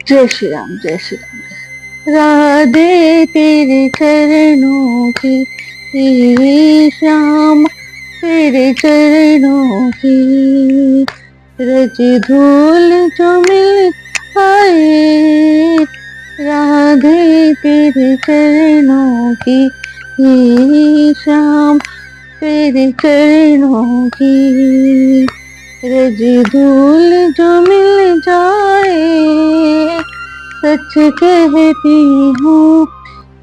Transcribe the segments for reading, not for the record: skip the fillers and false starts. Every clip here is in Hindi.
जय श्री राम, जय श्री राम। राधे तेरे चरणों की, हे श्याम तेरे चरणों की, रज धूल जो मिल आए। राधे तेरे चरणों की, हे श्याम तेरे चरणों की, रज धूल जो मिल जाए। सच कहती हूँ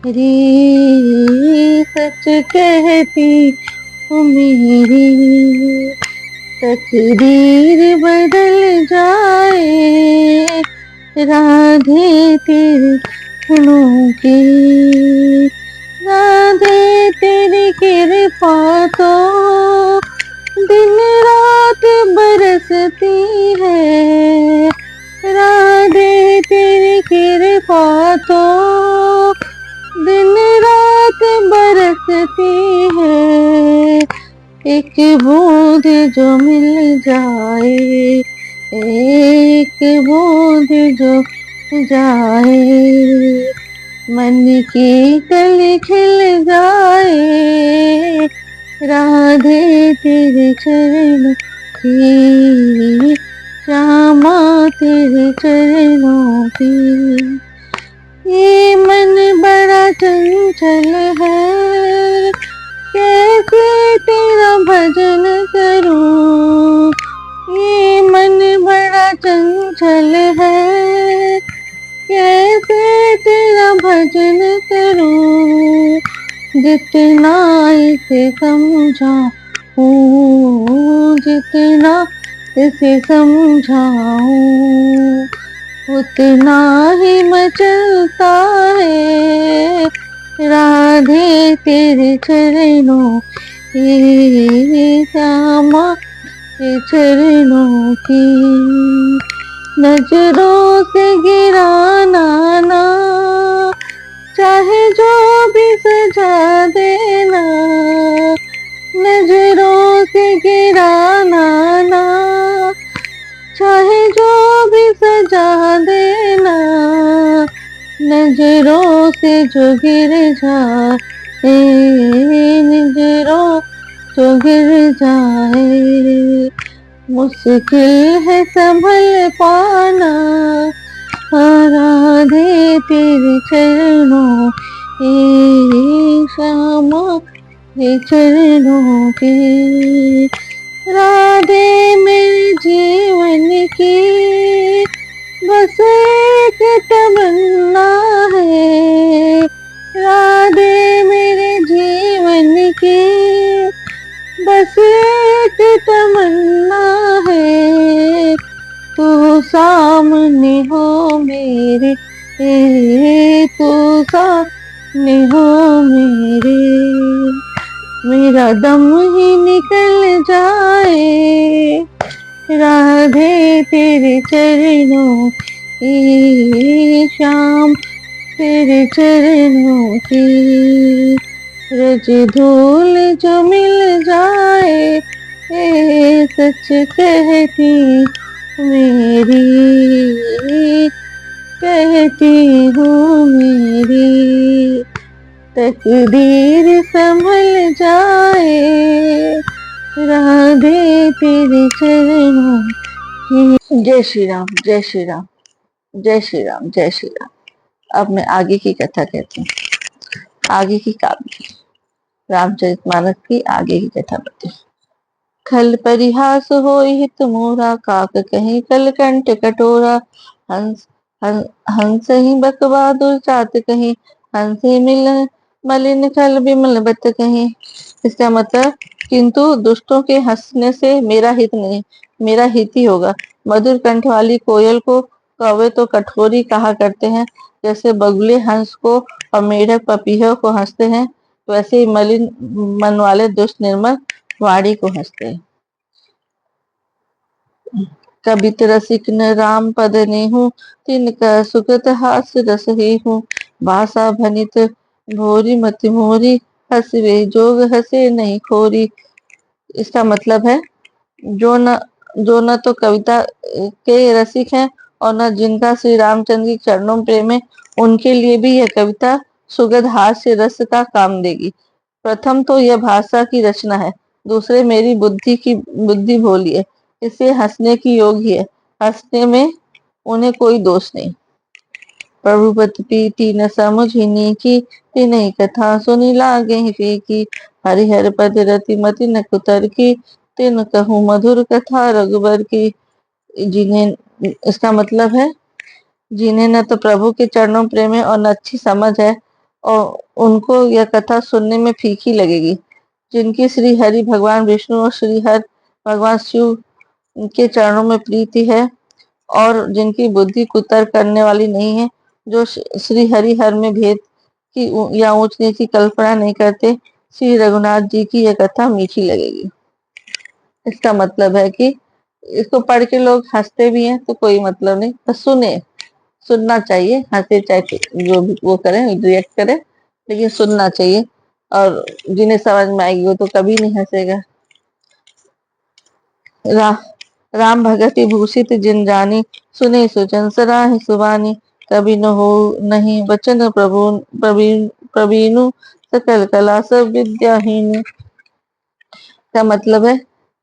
रे, सच कहती हूँ मेरी तकदीर बदल जाए। राधे तेरे गुणों की, राधे तेरी कृपा तो दिन रात बरसती है। राधे तेरी कृपा तो दिन रात बरसती है। एक बूंद जो मिल जाए, एक बूंद जो जाए, मन की कली खिल जाए। राधे तेरे चरणों की, श्यामा तेरे चरणों की। ये मन बड़ा चंचल है, कैसे तेरा भजन करूं। ये मन बड़ा चंचल है, कैसे तेरा भजन करूं। जितना इसे समझाऊं, जितना इसे समझाऊं, उतना ही मचलता है। राधे तेरे चरणों की, श्यामा तेरे चरणों की। नजरों से गिराना ना, चाहे जो भी सजा देना। नजरों से गिराना ना, चाहे जो भी सजा देना। नजरों से जो गिर जाए, नजरों जो गिर जाए, मुश्किल है संभल पाना। राधे तेरे चरणों की, श्यामा तेरे चरणों की। राधे मेरे जीवन की बस एक तमन्ना है। राधे मेरे जीवन की बस एक तमन्ना है। तू सामने हो मेरे, तू सामने हो मेरे, मेरा दम ही निकल जाए। राधे तेरे चरणों की, श्याम तेरे चरणों की, रज धूल जो मिल जाए। सच कहती मेरी, कहती हूँ मेरी तकदीर संभल जाए। राधे तेरे चरणों की। जय श्री राम, जय श्री राम, जय श्री राम, जय श्री राम। अब मैं आगे की कथा कहती हूँ, आगे की काव्य की, रामचरितमानस की आगे की कथा बताती हूँ। खल परिहास होई हित मोरा, काक कहीं कल कंठ कटोरा। हंस हंस ही बकबहादुर चात कहीं, हंसी मिलन मलिन खल बिमल बत कहीं। इसका मतलब, किंतु दुष्टों के हंसने से मेरा हित नहीं, मेरा हित ही होगा। मधुर कंठ वाली कोयल को कौवे तो कठोरी कहा करते हैं, जैसे बगुले हंस को और मेढक पपीहे को हंसते हैं, वैसे ही मलिन मन वाले दुष्ट निर्मल वाणी को हंसते हैं। कबित रसिक न राम पद नेहु, तिनका सुगत हास्य रस हेहु। भाषा भनित भोरी मति मोरी, हंसवे जोग हंसे नहीं खोरी। इसका मतलब है, जो न तो कविता के रसिक हैं और न जिनका श्री रामचंद्र के चरणों में प्रेम है, उनके लिए भी यह कविता सुगध हास्य रस का काम देगी। प्रथम तो यह भाषा की रचना है, दूसरे मेरी बुद्धि भोली है, इसे हंसने की योग्य है, हंसने में उन्हें कोई दोष नहीं। प्रभुपति प्रीति न समुझिनी की, तिनहि कथा सुनि लागे फीकी। हरिहर पद रति मति न कुतर की, तिन कहूँ मधुर कथा रघुबर की। जिन्हें इसका मतलब है, जिन्हें न तो प्रभु के चरणों में प्रेम है और न अच्छी समझ है, और उनको यह कथा सुनने में फीकी लगेगी। जिनकी श्री हरि भगवान विष्णु और श्री हर भगवान शिव के चरणों में प्रीति है, और जिनकी बुद्धि कुतर करने वाली नहीं है, जो श्री हरि हर में भेद की या ऊंच नीच की कल्पना नहीं करते, श्री रघुनाथ जी की यह कथा मीठी लगेगी। इसका मतलब है कि इसको पढ़ के लोग हंसते भी हैं तो कोई मतलब नहीं, बस सुनना चाहिए, हंसे चाहे जो भी वो करें, रिएक्ट करें, लेकिन सुनना चाहिए। और जिन्हें समझ में आएगी वो तो कभी नहीं हंसेगा। रा, राम भगति भूषित जिन जानी, सुने सुचन सराहि सुबानी। कभी न हो नहीं वचन प्रवीणु, सकल कला सब विद्याहीन। का मतलब है,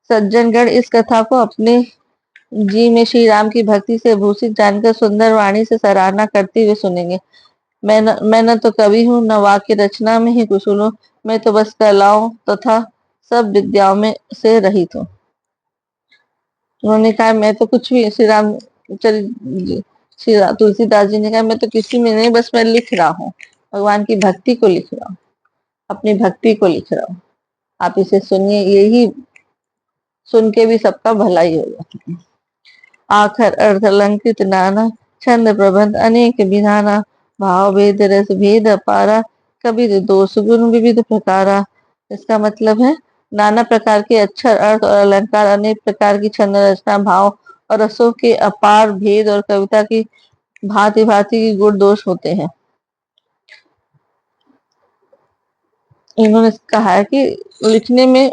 सज्जनगण इस कथा को अपने जी में श्री राम की भक्ति से भूषित जानकर सुंदर वाणी से सराहना करते हुए सुनेंगे। मैं न तो कवि हूँ, न वाक्य रचना में ही कुशल हूँ, मैं तो बस कलाओं तथा सब विद्याओं में से रहित हूँ। उन्होंने कहा मैं तो कुछ भी, तुलसीदास जी ने कहा मैं तो किसी में नहीं, बस मैं लिख रहा हूँ, भगवान की भक्ति को लिख रहा हूँ, अपनी भक्ति को लिख रहा हूँ। आप इसे सुनिए, यही सुन के भी सबका भला ही होगा। आखर अर्थ अलंकृत नाना, छंद प्रबंध अनेक विधाना। भाव भेद रस भेद अपारा, कबीर दोष गुण विविध प्रकारा। इसका मतलब है, नाना प्रकार के अक्षर अर्थ और अलंकार, अनेक प्रकार की छंद रचना, भाव और रसों के अपार भेद और कविता की भांति भांति की गुण दोष होते हैं। इन्होंने कहा है कि लिखने में,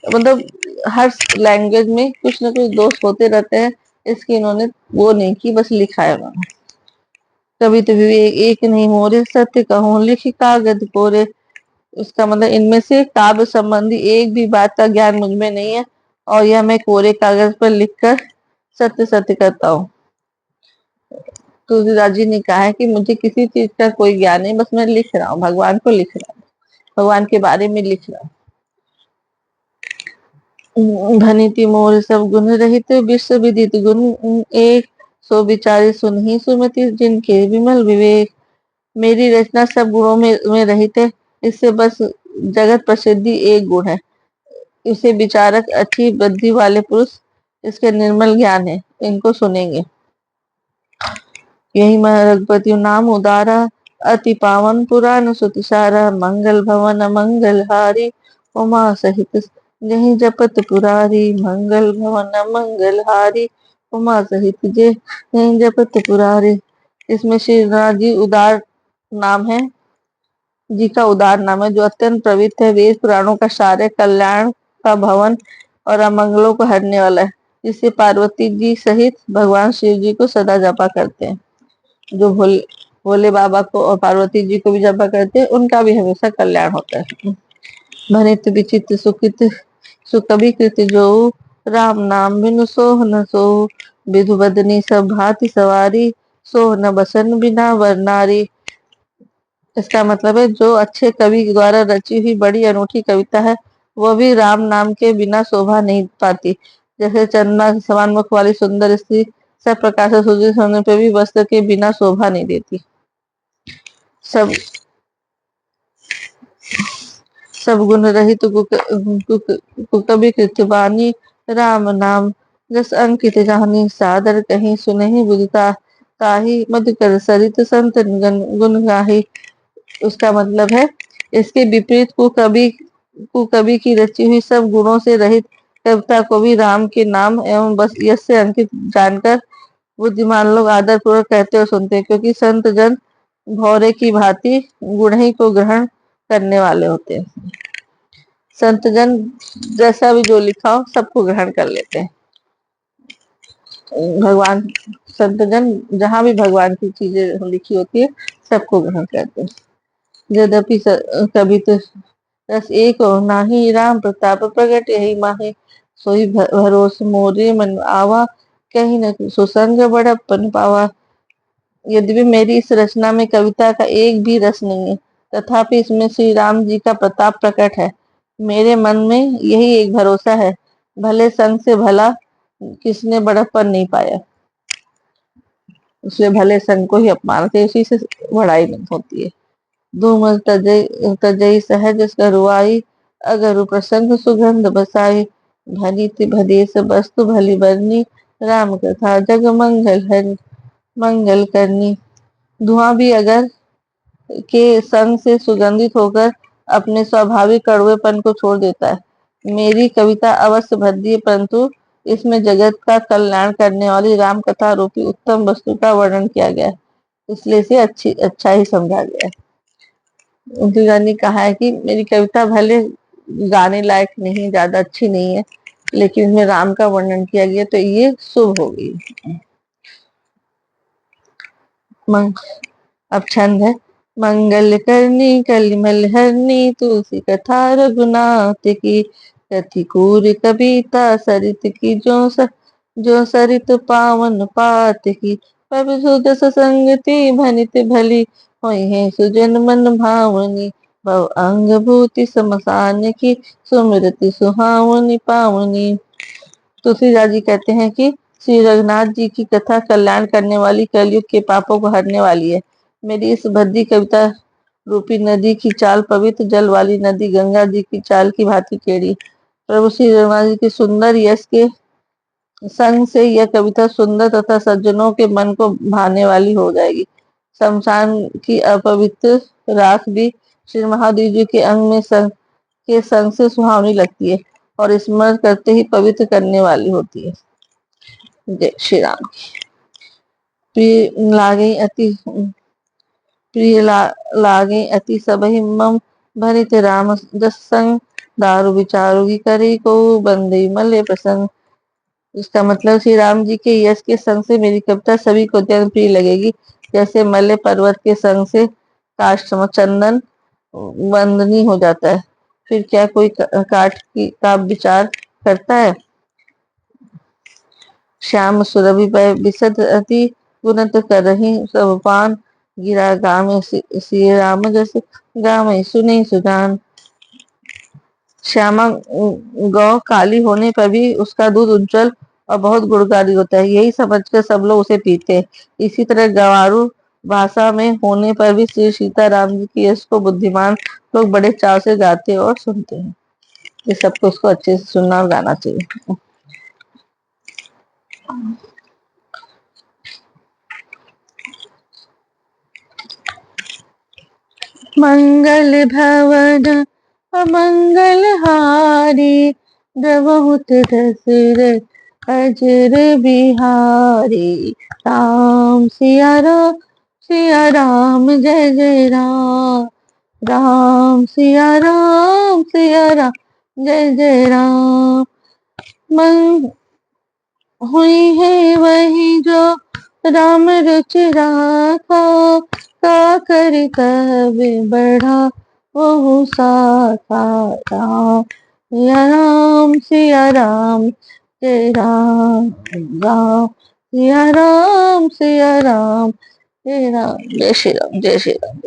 मतलब हर लैंग्वेज में कुछ ना कुछ दोष होते रहते हैं, इसकी इन्होंने वो नहीं की, बस लिखा है उन्होंने। कभी तो विवेक एक नहीं मोरे, सत्य कहूँ लिख कागज कोरे। उसका मतलब इनमें से काव्य संबंधी एक भी बात का ज्ञान मुझ में नहीं है, और यह मैं कोरे कागज पर लिखकर सत्य सत्य करता हूँ। तुलसीदास जी ने कहा है कि मुझे किसी चीज का कोई ज्ञान नहीं, बस मैं लिख रहा हूँ, भगवान को लिख रहा हूँ, भगवान के बारे में लिख रहा हूँ। भनिति मोर सब गुण रहित, विश्व विदित गुण एक। सो विचारे सुनहि सुमति, जिनके विमल विवेक। मेरी रचना सब गुणों में रहित है, इससे बस जगत प्रसिद्धि एक गुण है। इसे विचारक अच्छी बुद्धि वाले पुरुष, इसके निर्मल ज्ञान है, इनको सुनेंगे। यही रघुपति नाम उदारा, अति पावन पुराण सुतिसारा। मंगल भवन मंगल हारी, उमा सहित जहि जपत पुरारी। मंगल भवन मंगल हारी, उमा सहित जहि जपत पुरारी। इसमें श्री नाथ जी उदार नाम है, जी का उदार नाम है, जो अत्यंत पवित्र है, वेद पुराणों का सारे कल्याण का भवन और अमंगलों को हरने वाला है, जिससे पार्वती जी सहित भगवान शिव जी को सदा जपा करते हैं। जो भोले बाबा को और पार्वती जी को भी जपा करते हैं, उनका भी हमेशा कल्याण होता है। भनित विचित्र सुकृत सुकवि कृत जो, राम नाम बिनु सोह न सो। विधु बदनी सब भांति सवारी, सोह न बसन बिना वर नारी। इसका मतलब है, जो अच्छे कवि द्वारा रची हुई बड़ी अनूठी कविता है, वह भी राम नाम के बिना शोभा नहीं पाती। जैसे चंद्रमा के समान मुख वाली सुंदर स्त्री सब प्रकार से सुदृढ़ होने पर भी वस्त्र के बिना शोभा नहीं देती। सब सब गुण रहित कुकवि कृतवानी, राम नाम जस अंकित जानी। सादर कहीं सुनहि बुझता, ताहि मधुकर सरित संत गुण गाही। उसका मतलब है, इसके विपरीत कुकवि की रची हुई सब गुणों से रहित कविता को भी राम के नाम एवं बस यश से अंकित जानकर बुद्धिमान लोग आदर पूर्वक कहते और सुनते हैं, क्योंकि संत जन भौरे की भांति गुण ही को ग्रहण करने वाले होते हैं। संत जन जैसा भी जो लिखा हो सबको ग्रहण कर लेते हैं। भगवान संतजन जहाँ भी भगवान की चीजें लिखी होती है सबको ग्रहण करते हैं। यद्यपि कभी तो रस एक हो नाही राम प्रताप प्रगट यही माहे सोई भरोस मोरे मन आवा कहीं न सुसंग बड़प्पन पावा। यद्यपि मेरी इस रचना में कविता का एक भी रस नहीं है, तथापि इसमें श्री राम जी का प्रताप प्रकट है। मेरे मन में यही एक भरोसा है, भले संग से भला किसने बड़प्पन नहीं पाया। उसमें भले संग को ही अपमान थे, उसी से बड़ाई नहीं होती है। धूमल तजई सहज करुआई अगर प्रसंग सुगंध बसाई भली भदेश वस्तु भली बरनी राम कथा जग मंगल हरि मंगल करनी। धुआं भी अगर के संग से सुगंधित होकर अपने स्वाभाविक कड़वेपन को छोड़ देता है। मेरी कविता अवश्य भद्दी है, परंतु इसमें जगत का कल्याण करने वाली राम कथा रूपी उत्तम वस्तु का वर्णन किया गया है, इसलिए इसे अच्छा ही समझा गया है। उनकी ने कहा है कि मेरी कविता भले गाने लायक नहीं, ज्यादा अच्छी नहीं है, लेकिन इसमें राम का वर्णन किया गया तो ये शुभ होगी। अब छंद है। मंगल करनी कलिमल हरनी तुलसी कथा रघुनाथ की कथि कूर कविता सरित की जो सरित पावन पात की पब सुदस संगति भनित भली होई है सुजन मन भावनी भव अंग भूति समसान की सुमृति सुहावनी पावनी। तुलसीदास जी कहते हैं कि श्री रघुनाथ जी की कथा कल्याण करने वाली, कलयुग के पापों को हरने वाली है। मेरी इस भद्दी कविता रूपी नदी की चाल पवित्र जल वाली नदी गंगा जी की चाल की भांति टेढ़ी। प्रभु श्री रघुनाथ जी के सुंदर यश के संग से यह कविता सुंदर तथा सज्जनों के मन को भाने वाली हो जाएगी। शमशान की अपवित्र राख भी श्री महादेव जी के अंग में के संग से सुहावनी लगती है और स्मरण करते ही पवित्र करने वाली होती है। जय श्री राम। प्रिय लागे अति प्रिय लागे अति सबहि मम भरित राम जस संग दारु विचारु की करी को बंदे मल्ले प्रसंग। इसका मतलब श्री राम जी के यश के संग से मेरी कविता सभी को अत्यंत प्रिय लगेगी, जैसे मल्ले पर्वत के संग से काष्ठ चंदन वंदनीय हो जाता है। फिर क्या कोई काठ की का विचार करता है। श्याम सुरभि पै विशद अति गुणत कर रही सब पान गिरा गाम श्री राम जस गाम सुने सुजान। श्यामा गौ काली होने पर भी उसका दूध उज्जवल और बहुत गुणकारी होता है, यही समझकर सब लोग उसे पीते हैं। इसी तरह गवारू भाषा में होने पर भी श्री सीताराम जी की यश को बुद्धिमान लोग बड़े चाव से गाते और सुनते हैं। ये सबको उसको अच्छे से सुनना और गाना चाहिए। मंगल भवन अमंगल हारी बहुत दशरथ अजर बिहारी राम सिया राम जय जय राम राम सिया राम जय जय राम। मन हुई है वही जो राम रुच राखा का कर तब बढ़ा वो साथा राम सिया राम जय राम राम सिया राम जय राम जय श्री राम जय श्री राम।